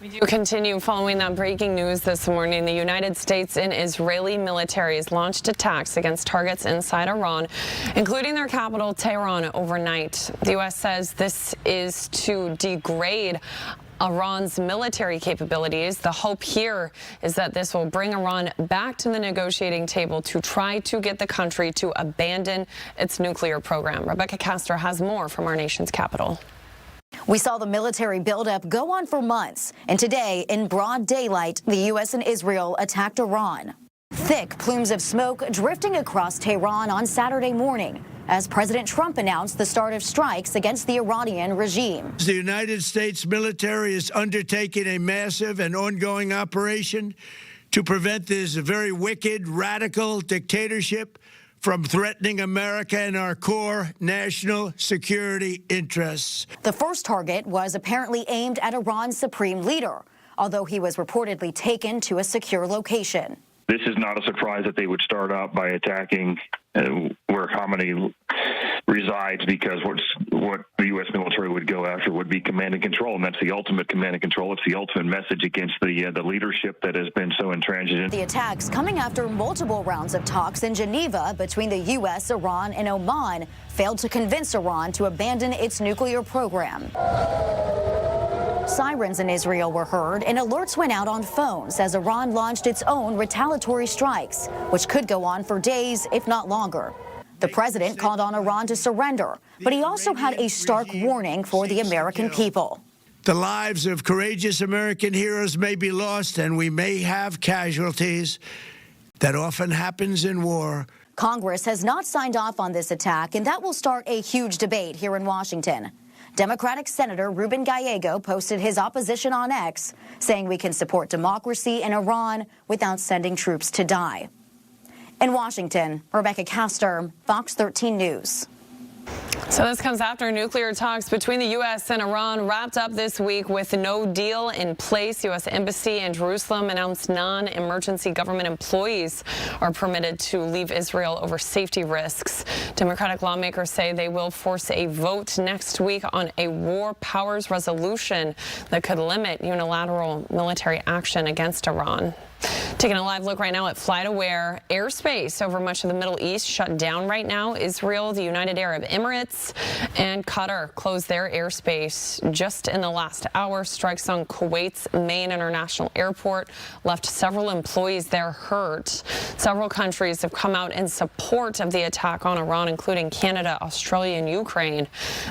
We do continue following that breaking news this morning. The United States and Israeli militaries launched attacks against targets inside Iran, including their capital, Tehran, overnight. The U.S. says this is to degrade Iran's military capabilities. The hope here is that this will bring Iran back to the negotiating table to try to get the country to abandon its nuclear program. Rebecca Castor has more from our nation's capital. We saw the military buildup go on for months, and today, in broad daylight, the U.S. and Israel attacked Iran. Thick plumes of smoke drifting across Tehran on Saturday morning as President Trump announced the start of strikes against the Iranian regime. The United States military is undertaking a massive and ongoing operation to prevent this very wicked, radical dictatorship from threatening America and our core national security interests. The first target was apparently aimed at Iran's supreme leader, although he was reportedly taken to a secure location. This is not a surprise that they would start out by attacking where Khamenei resides, because what the U.S. military would go after would be command and control, and that's the ultimate command and control. It's the ultimate message against the leadership that has been so intransigent. The attacks coming after multiple rounds of talks in Geneva between the U.S., Iran, and Oman failed to convince Iran to abandon its nuclear program. Sirens in Israel were heard and alerts went out on phones as Iran launched its own retaliatory strikes, which could go on for days, if not longer. The president called on Iran to surrender, but he also had a stark warning for the American people. The lives of courageous American heroes may be lost, and we may have casualties. That often happens in war. Congress has not signed off on this attack, and that will start a huge debate here in Washington. Democratic Senator Ruben Gallego posted his opposition on X, saying we can support democracy in Iran without sending troops to die. In Washington, Rebecca Castor, Fox 13 News. So this comes after nuclear talks between the U.S. and Iran wrapped up this week with no deal in place. U.S. Embassy in Jerusalem announced non-emergency government employees are permitted to leave Israel over safety risks. Democratic lawmakers say they will force a vote next week on a war powers resolution that could limit unilateral military action against Iran. Taking a live look right now at FlightAware. Airspace over much of the Middle East shut down right now. Israel, the United Arab Emirates, and Qatar closed their airspace just in the last hour. Strikes on Kuwait's main international airport left several employees there hurt. Several countries have come out in support of the attack on Iran, including Canada, Australia, and Ukraine.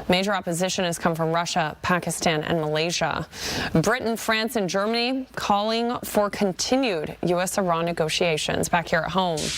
Major opposition has come from Russia, Pakistan, and Malaysia. Britain, France, and Germany calling for continued U.S.-Iran negotiations back here at home.